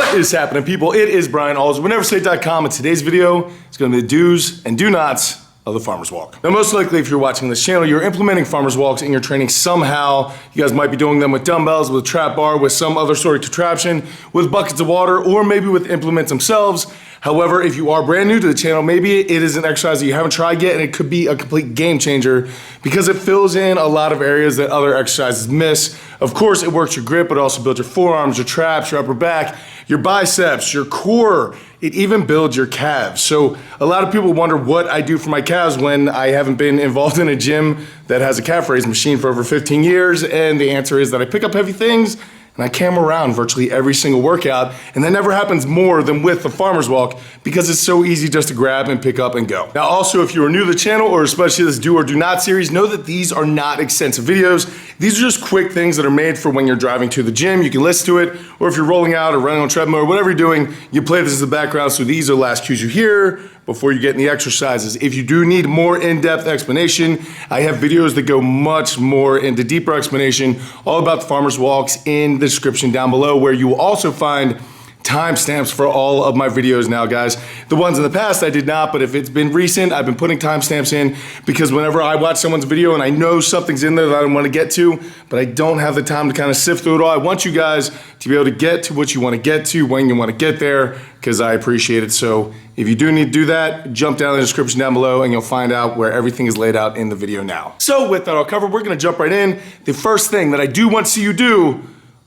What is happening, people? It is Brian Alsruhe, WheneverState.com, and today's video is going to be the do's and do nots of the farmer's walk. Now, most likely, if you're watching this channel, you're implementing farmer's walks in your training somehow. You guys might be doing them with dumbbells, with a trap bar, with some other sort of contraption, with buckets of water, or maybe with implements themselves. However, if you are brand new to the channel, maybe it is an exercise that you haven't tried yet, and it could be a complete game changer because it fills in a lot of areas that other exercises miss. Of course, it works your grip, but also builds your forearms, your traps, your upper back, your biceps, your core. It even builds your calves. So a lot of people wonder what I do for my calves when I haven't been involved in a gym that has a calf raise machine for over 15 years. And the answer is that I pick up heavy things and I camera around virtually every single workout, and that never happens more than with the farmer's walk because it's so easy just to grab and pick up and go. Now also, if you are new to the channel, or especially this do or do not series, know that these are not extensive videos. These are just quick things that are made for when you're driving to the gym. You can listen to it, or if you're rolling out or running on a treadmill or whatever you're doing, you play this as the background, so these are the last cues you hear before you get in the exercises. If you do need more in-depth explanation, I have videos that go much more into deeper explanation all about the farmer's walks in the description down below, where you will also find timestamps for all of my videos now, guys. The ones in the past I did not, but if it's been recent, I've been putting timestamps in because whenever I watch someone's video and I know something's in there that I want to get to, but I don't have the time to kind of sift through it all, I want you guys to be able to get to what you want to get to when you want to get there, because I appreciate it. So if you do need to do that, jump down in the description down below and you'll find out where everything is laid out in the video now. So with that all covered, we're going to jump right in. The first thing that I do want to see you do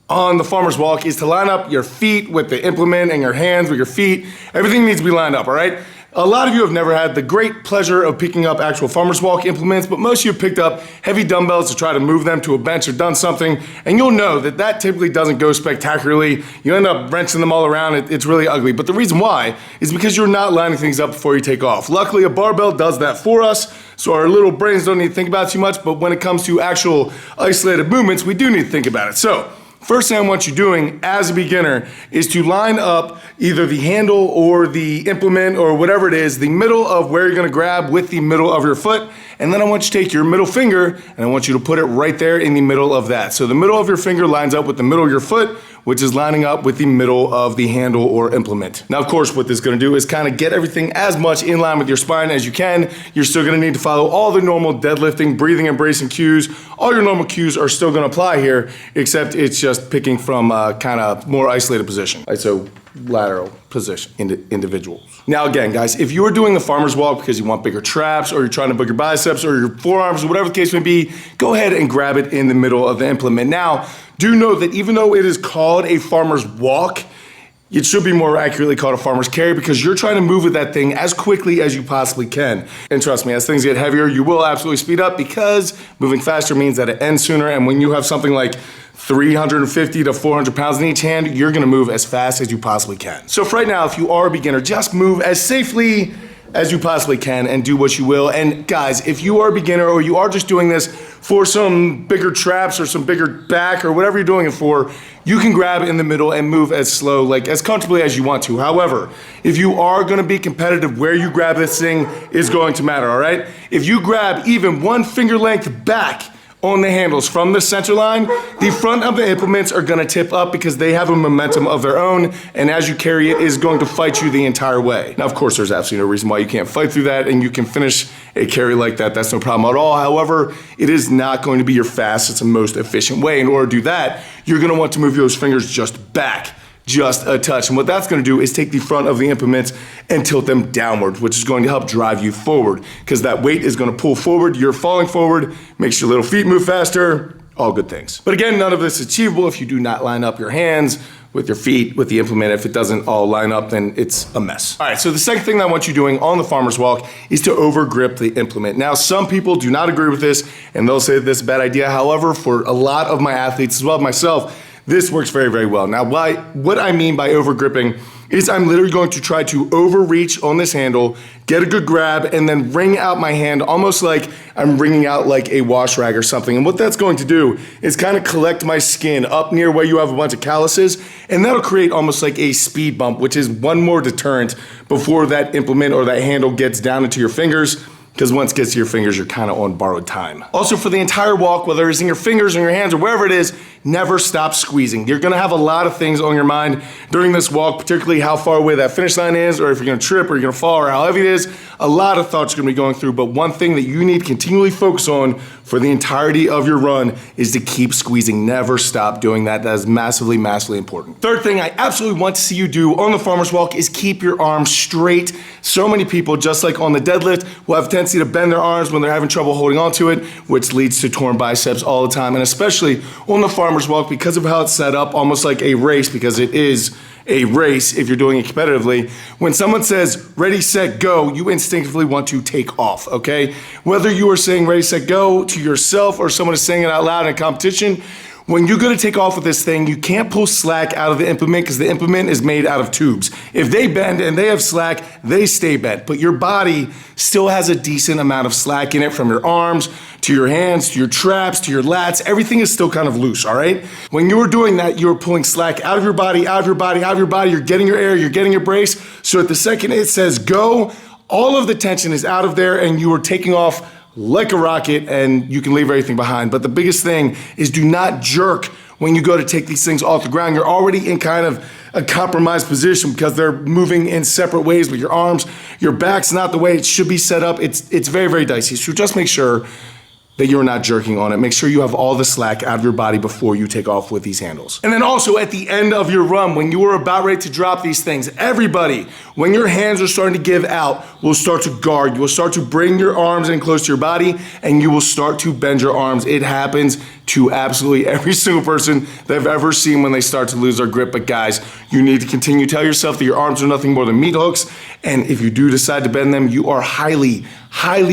on the farmer's walk is to line up your feet with the implement and your hands with your feet. Everything needs to be lined up, all right? A lot of you have never had the great pleasure of picking up actual farmer's walk implements, but most of you have picked up heavy dumbbells to try to move them to a bench or done something, and you'll know that that typically doesn't go spectacularly. You end up wrenching them all around. It's really ugly. But the reason why is because you're not lining things up before you take off. Luckily, a barbell does that for us, so our little brains don't need to think about it too much, but when it comes to actual isolated movements, we do need to think about it. So first thing I want you doing as a beginner is to line up either the handle or the implement or whatever it is, the middle of where you're gonna grab with the middle of your foot. And then I want you to take your middle finger and I want you to put it right there in the middle of that. So the middle of your finger lines up with the middle of your foot, which is lining up with the middle of the handle or implement. Now, of course, what this is gonna do is kind of get everything as much in line with your spine as you can. You're still gonna need to follow all the normal deadlifting, breathing, and bracing cues. All your normal cues are still gonna apply here, except it's just picking from a kind of more isolated position. So lateral position, individuals. Now again, guys, if you are doing the farmer's walk because you want bigger traps or you're trying to build your biceps or your forearms or whatever the case may be, go ahead and grab it in the middle of the implement. Now, do know that even though it is called a farmer's walk, it should be more accurately called a farmer's carry because you're trying to move with that thing as quickly as you possibly can. And trust me, as things get heavier, you will absolutely speed up because moving faster means that it ends sooner. And when you have something like 350 to 400 pounds in each hand, you're gonna move as fast as you possibly can. So for right now, if you are a beginner, just move as safely as you possibly can and do what you will. And guys, if you are a beginner or you are just doing this for some bigger traps or some bigger back or whatever you're doing it for, you can grab it in the middle and move as slow, like as comfortably as you want to. However, if you are gonna be competitive, where you grab this thing is going to matter, all right? If you grab even one finger length back on the handles from the center line, the front of the implements are gonna tip up because they have a momentum of their own, and as you carry it, is going to fight you the entire way. Now, of course, there's absolutely no reason why you can't fight through that, and you can finish a carry like that. That's no problem at all. However, it is not going to be your fastest and most efficient way. In order to do that, you're gonna want to move those fingers just back, just a touch. And what that's gonna do is take the front of the implements and tilt them downward, which is going to help drive you forward because that weight is gonna pull forward, you're falling forward, makes your little feet move faster, all good things. But again, none of this is achievable if you do not line up your hands with your feet, with the implement. If it doesn't all line up, then it's a mess. All right, so the second thing that I want you doing on the farmer's walk is to over grip the implement. Now, some people do not agree with this and they'll say this is a bad idea. However, for a lot of my athletes, as well as myself, this works very, very well. Now, what I mean by over gripping is I'm literally going to try to overreach on this handle, get a good grab, and then wring out my hand almost like I'm wringing out like a wash rag or something. And what that's going to do is kind of collect my skin up near where you have a bunch of calluses, and that'll create almost like a speed bump, which is one more deterrent before that implement or that handle gets down into your fingers. because once it gets to your fingers, you're kind of on borrowed time. Also, for the entire walk, whether it's in your fingers or your hands or wherever it is, never stop squeezing. You're gonna have a lot of things on your mind during this walk, particularly how far away that finish line is, or if you're gonna trip, or you're gonna fall, or how heavy it is. A lot of thoughts are gonna be going through, but one thing that you need to continually focus on for the entirety of your run is to keep squeezing. Never stop doing that. That is massively, massively important. Third thing I absolutely want to see you do on the farmer's walk is keep your arms straight. So many people, just like on the deadlift, will have a tendency to bend their arms when they're having trouble holding on to it, which leads to torn biceps all the time. And especially on the farmer's walk, because of how it's set up, almost like a race, because it is a race if you're doing it competitively. When someone says ready, set, go, you instinctively want to take off, okay? Whether you are saying ready, set, go to yourself or someone is saying it out loud in a competition, when you're gonna take off with this thing, you can't pull slack out of the implement because the implement is made out of tubes. If they bend and they have slack, they stay bent. But your body still has a decent amount of slack in it, from your arms to your hands, to your traps, to your lats. Everything is still kind of loose, all right? When you're doing that, you're pulling slack out of your body, out of your body, out of your body. You're getting your air, you're getting your brace. So at the second it says go, all of the tension is out of there and you are taking off like a rocket, and you can leave everything behind. But the biggest thing is, do not jerk when you go to take these things off the ground. You're already in kind of a compromised position because they're moving in separate ways with your arms. Your back's not the way it should be set up. It's very, very dicey. So just make sure that you're not jerking on it. Make sure you have all the slack out of your body before you take off with these handles. And then also at the end of your run, when you are about ready to drop these things, everybody, when your hands are starting to give out, will start to guard. You will start to bring your arms in close to your body and you will start to bend your arms. It happens to absolutely every single person that I've ever seen when they start to lose their grip. But guys, you need to continue to tell yourself that your arms are nothing more than meat hooks. And if you do decide to bend them, you are highly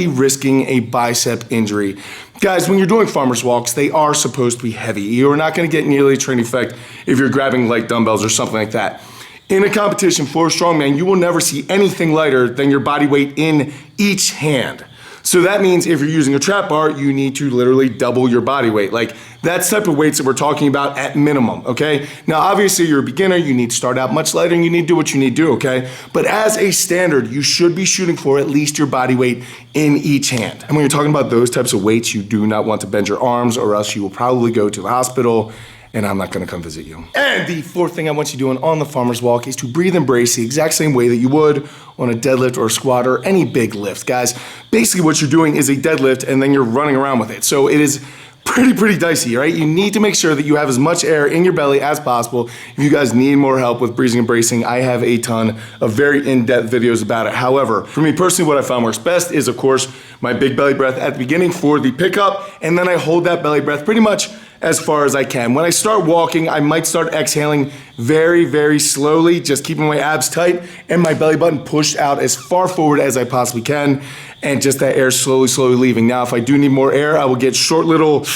risking a bicep injury. Guys, when you're doing farmer's walks, they are supposed to be heavy. You're not gonna get nearly a training effect if you're grabbing light dumbbells or something like that. In a competition for a strongman, you will never see anything lighter than your body weight in each hand. So that means if you're using a trap bar, you need to literally double your body weight. Like, that's the type of weights that we're talking about at minimum, okay? Now, obviously, you're a beginner, you need to start out much lighter and you need to do what you need to do, okay? But as a standard, you should be shooting for at least your body weight in each hand. And when you're talking about those types of weights, you do not want to bend your arms or else you will probably go to the hospital and I'm not gonna come visit you. And the fourth thing I want you doing on the farmer's walk is to breathe and brace the exact same way that you would on a deadlift or a squat or any big lift. Guys, basically what you're doing is a deadlift and then you're running around with it. So it is pretty dicey, right? You need to make sure that you have as much air in your belly as possible. If you guys need more help with breathing and bracing, I have a ton of very in-depth videos about it. However, for me personally, what I found works best is, of course, my big belly breath at the beginning for the pickup, and then I hold that belly breath pretty much as far as I can. When I start walking, I might start exhaling very slowly, just keeping my abs tight and my belly button pushed out as far forward as I possibly can, and just that air slowly leaving. Now, if I do need more air, I will get short little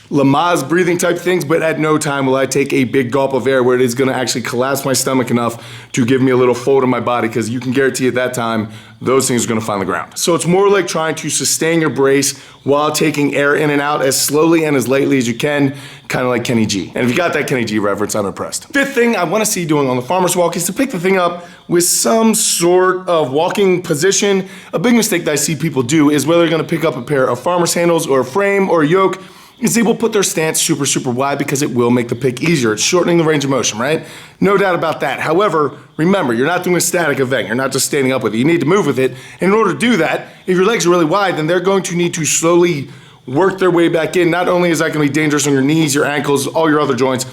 Lamaze breathing type things, but at no time will I take a big gulp of air where it is gonna actually collapse my stomach enough to give me a little fold in my body, because you can guarantee at that time, those things are gonna find the ground. So it's more like trying to sustain your brace while taking air in and out as slowly and as lightly as you can, kind of like Kenny G. And if you got that Kenny G reference, I'm impressed. Fifth thing I wanna see you doing on the farmer's walk is to pick the thing up with some sort of walking position. A big mistake that I see people do is whether they're gonna pick up a pair of farmer's handles or a frame or a yoke, is they will put their stance super wide because it will make the pick easier. It's shortening the range of motion, right? No doubt about that. However, remember, you're not doing a static event. You're not just standing up with it. You need to move with it. And in order to do that, if your legs are really wide, then they're going to need to slowly work their way back in. Not only is that going to be dangerous on your knees, your ankles, all your other joints,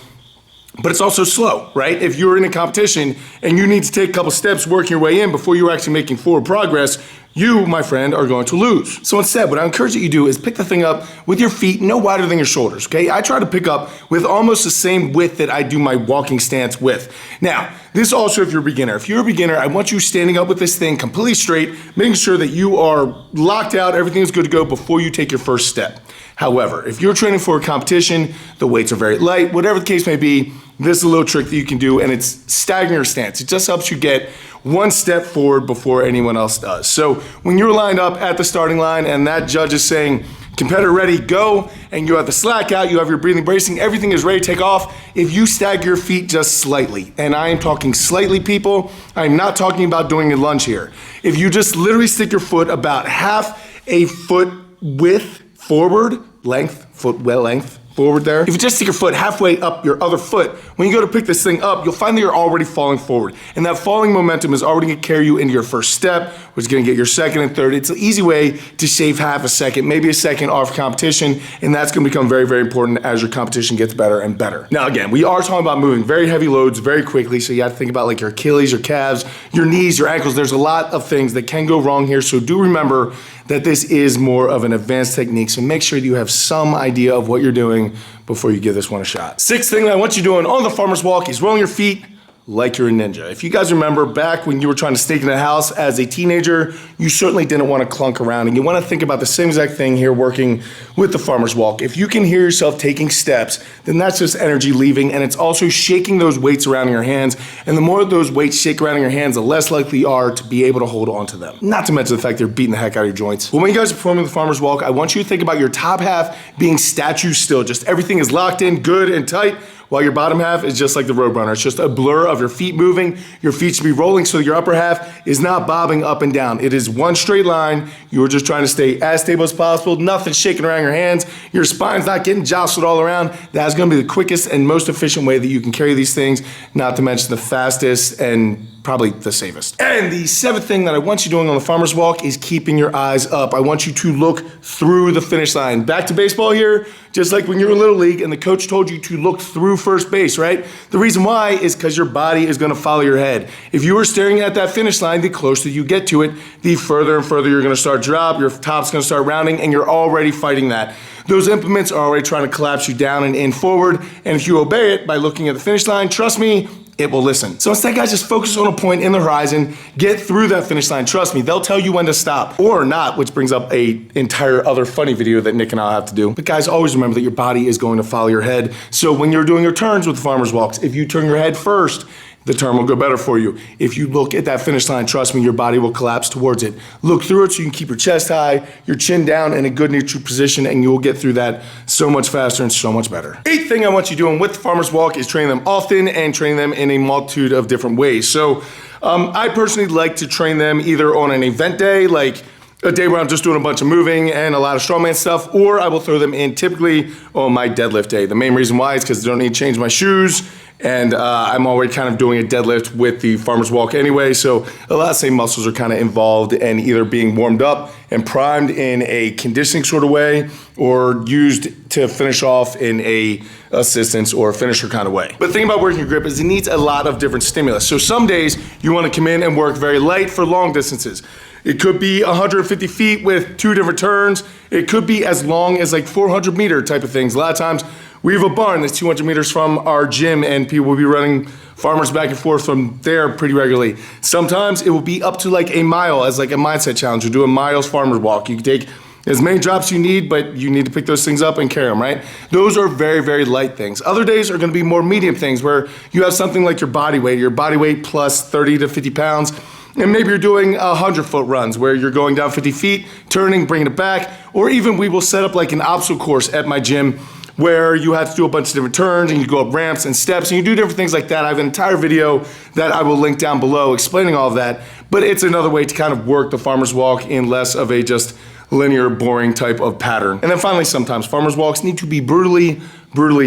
but it's also slow, right? If you're in a competition and you need to take a couple steps working your way in before you're actually making forward progress, you, my friend, are going to lose. So instead, what I encourage that you do is pick the thing up with your feet no wider than your shoulders, okay? I try to pick up with almost the same width that I do my walking stance with. Now, this also if you're a beginner. If you're a beginner, I want you standing up with this thing completely straight, making sure that you are locked out, everything is good to go before you take your first step. However, if you're training for a competition, the weights are very light, whatever the case may be, this is a little trick that you can do, and it's staggering your stance. It just helps you get one step forward before anyone else does. So when you're lined up at the starting line and that judge is saying, competitor ready, go, and you have the slack out, you have your breathing, bracing, everything is ready to take off, if you stagger your feet just slightly, and I am talking slightly, people, I'm not talking about doing a lunge here. If you just literally stick your foot about half a foot width forward, length, foot well length, forward there. If you just stick your foot halfway up your other foot, when you go to pick this thing up, you'll find that you're already falling forward. And that falling momentum is already gonna carry you into your first step, which is gonna get your second and third. It's an easy way to shave half a second, maybe a second off competition, and that's gonna become very, very important as your competition gets better and better. Now again, we are talking about moving very heavy loads very quickly, so you have to think about like your Achilles, your calves, your knees, your ankles. There's a lot of things that can go wrong here, so do remember that this is more of an advanced technique, so make sure that you have some idea of what you're doing before you give this one a shot. Sixth thing that I want you doing on the farmer's walk is rolling your feet like you're a ninja. If you guys remember back when you were trying to stake in the house as a teenager, you certainly didn't want to clunk around, and you want to think about the same exact thing here working with the farmer's walk. If you can hear yourself taking steps, then that's just energy leaving, and it's also shaking those weights around in your hands, and the more those weights shake around in your hands, the less likely you are to be able to hold on to them. Not to mention the fact they're beating the heck out of your joints. But when you guys are performing the farmer's walk, I want you to think about your top half being statue still. Just everything is locked in, good and tight, while your bottom half is just like the Roadrunner. It's just a blur of your feet moving. Your feet should be rolling so your upper half is not bobbing up and down. It is one straight line. You are just trying to stay as stable as possible. Nothing shaking around your hands. Your spine's not getting jostled all around. That's gonna be the quickest and most efficient way that you can carry these things, not to mention the fastest and probably the safest. And the seventh thing that I want you doing on the farmer's walk is keeping your eyes up. I want you to look through the finish line. Back to baseball here, just like when you were in Little League and the coach told you to look through first base, right? The reason why is because your body is gonna follow your head. If you are staring at that finish line, the closer you get to it, the further and further you're gonna start to drop, your top's gonna start rounding, and you're already fighting that. Those implements are already trying to collapse you down and in forward, and if you obey it by looking at the finish line, trust me, it will listen. So instead, guys, just focus on a point in the horizon, get through that finish line. Trust me, they'll tell you when to stop or not, which brings up a entire other funny video that Nick and I'll have to do. But guys, always remember that your body is going to follow your head. So when you're doing your turns with the farmer's walks, if you turn your head first, the turn will go better for you. If you look at that finish line, trust me, your body will collapse towards it. Look through it so you can keep your chest high, your chin down in a good neutral position, and you will get through that so much faster and so much better. Eighth thing I want you doing with the farmer's walk is training them often and training them in a multitude of different ways. So I personally like to train them either on an event day, like a day where I'm just doing a bunch of moving and a lot of strongman stuff, or I will throw them in typically on my deadlift day. The main reason why is because I don't need to change my shoes, and I'm already kind of doing a deadlift with the farmer's walk anyway, so a lot of the same muscles are kind of involved and either being warmed up and primed in a conditioning sort of way or used to finish off in a assistance or finisher kind of way. But the thing about working your grip is it needs a lot of different stimulus. So some days you want to come in and work very light for long distances. It could be 150 feet with 2 different turns. It could be as long as like 400 meter type of things. A lot of times we have a barn that's 200 meters from our gym and people will be running farmers back and forth from there pretty regularly. Sometimes it will be up to like a mile as like a mindset challenge. You do a miles farmer's walk. You can take as many drops you need, but you need to pick those things up and carry them, right? Those are very, very light things. Other days are gonna be more medium things where you have something like your body weight plus 30 to 50 pounds, and maybe you're doing 100-foot runs where you're going down 50 feet, turning, bringing it back, or even we will set up like an obstacle course at my gym where you have to do a bunch of different turns and you go up ramps and steps and you do different things like that. I have an entire video that I will link down below explaining all of that, but it's another way to kind of work the farmer's walk in less of a just linear, boring type of pattern. And then finally, sometimes farmer's walks need to be brutally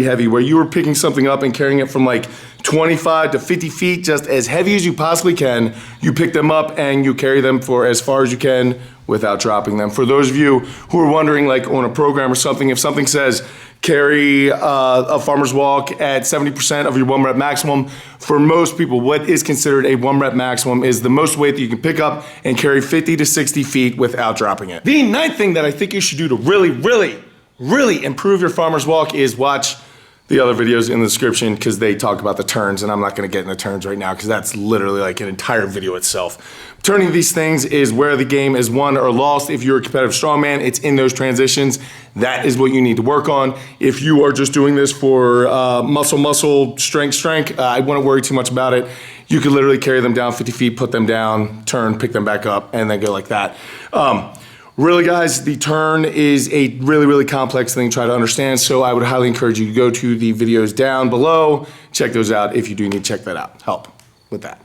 heavy, where you are picking something up and carrying it from like 25 to 50 feet, just as heavy as you possibly can. You pick them up and you carry them for as far as you can without dropping them. For those of you who are wondering, like on a program or something, if something says carry a farmer's walk at 70% of your 1 rep maximum, for most people, what is considered a 1 rep maximum is the most weight that you can pick up and carry 50 to 60 feet without dropping it. The ninth thing that I think you should do to really improve your farmer's walk is watch the other videos in the description because they talk about the turns, and I'm not gonna get into turns right now because that's literally like an entire video itself. Turning these things is where the game is won or lost. If you're a competitive strongman, it's in those transitions. That is what you need to work on. If you are just doing this for muscle, strength, I wouldn't worry too much about it. You could literally carry them down 50 feet, put them down, turn, pick them back up, and then go like that. Really, guys, the turn is a really complex thing to try to understand, so I would highly encourage you to go to the videos down below, check those out if you do need to check that out. Help with that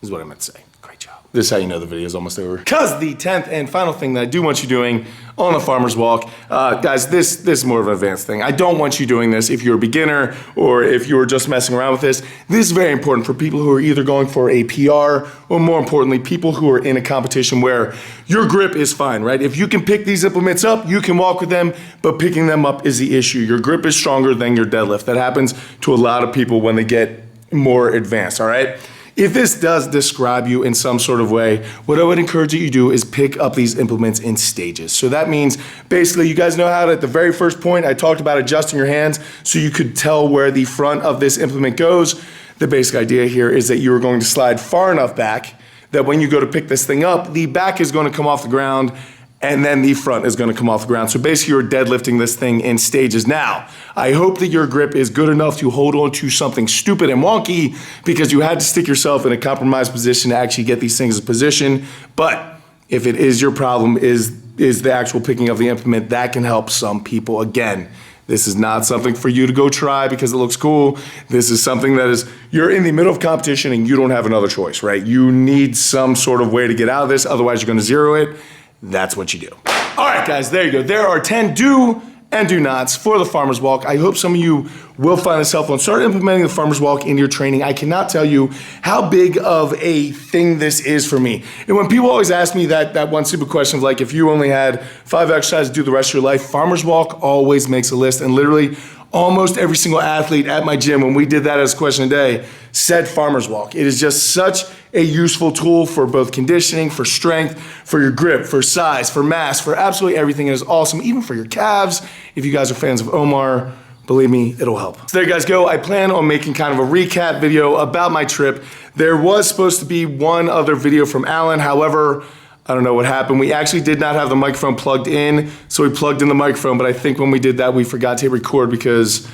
is what I meant to say. Great job. This is how you know the video is almost over. Because the 10th and final thing that I do want you doing on the farmer's walk, guys, this is more of an advanced thing. I don't want you doing this if you're a beginner or if you're just messing around with this. This is very important for people who are either going for a PR or, more importantly, people who are in a competition where your grip is fine, right? If you can pick these implements up, you can walk with them, but picking them up is the issue. Your grip is stronger than your deadlift. That happens to a lot of people when they get more advanced, all right? If this does describe you in some sort of way, what I would encourage you to do is pick up these implements in stages. So that means basically you guys know how at the very first point I talked about adjusting your hands so you could tell where the front of this implement goes. The basic idea here is that you're going to slide far enough back that when you go to pick this thing up, the back is going to come off the ground and then the front is going to come off the ground. So basically you're deadlifting this thing in stages. Now, I hope that your grip is good enough to hold on to something stupid and wonky because you had to stick yourself in a compromised position to actually get these things in position. But if it is your problem, is the actual picking of the implement, that can help some people. Again, this is not something for you to go try because it looks cool. This is something that is, you're in the middle of competition and you don't have another choice, right? You need some sort of way to get out of this, otherwise you're going to zero it. That's what you do. All right, guys, there you go. There are 10 do and do nots for the farmer's walk. I hope some of you will find this helpful and start implementing the farmer's walk into your training. I cannot tell you how big of a thing this is for me. And when people always ask me that one stupid question of like, if you only had 5 exercises to do the rest of your life, farmer's walk always makes a list. And literally almost every single athlete at my gym, when we did that as a question a day, said farmer's walk. It is just such a useful tool for both conditioning, for strength, for your grip, for size, for mass, for absolutely everything. It is awesome, even for your calves. If you guys are fans of Omar, believe me, it'll help. So there you guys go. I plan on making kind of a recap video about my trip. There was supposed to be one other video from Alan. However, I don't know what happened. We actually did not have the microphone plugged in, so we plugged in the microphone, but I think when we did that, we forgot to hit record because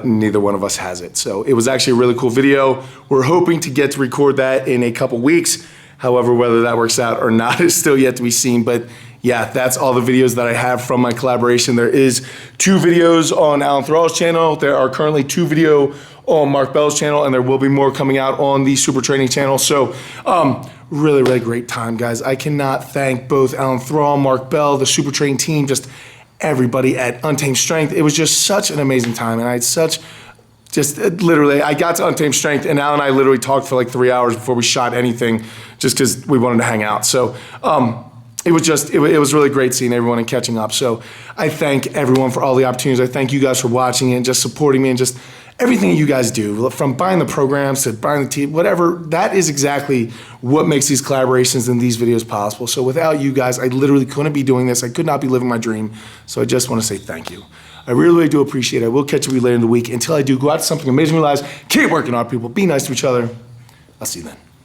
neither one of us has it. So it was actually a really cool video. We're hoping to get to record that in a couple weeks. However, whether that works out or not is still yet to be seen. But yeah, that's all the videos that I have from my collaboration. There is 2 videos on Alan Thrall's channel. There are currently 2 videos on Mark Bell's channel, and there will be more coming out on the Super Training channel. So really, really great time, guys. I cannot thank both Alan Thrall, Mark Bell, the Super Training team, just everybody at Untamed Strength. It was just such an amazing time, and I had such, just literally, I got to Untamed Strength, and Al and I literally talked for like 3 hours before we shot anything, just because we wanted to hang out. So it was really great seeing everyone and catching up. So I thank everyone for all the opportunities. I thank you guys for watching and just supporting me and just everything that you guys do, from buying the programs to buying the team, whatever. That is exactly what makes these collaborations and these videos possible. So without you guys, I literally couldn't be doing this. I could not be living my dream. So I just want to say thank you. I really, really do appreciate it. I will catch you later in the week. Until I do, go out to something amazing in your lives. Keep working hard, people. Be nice to each other. I'll see you then.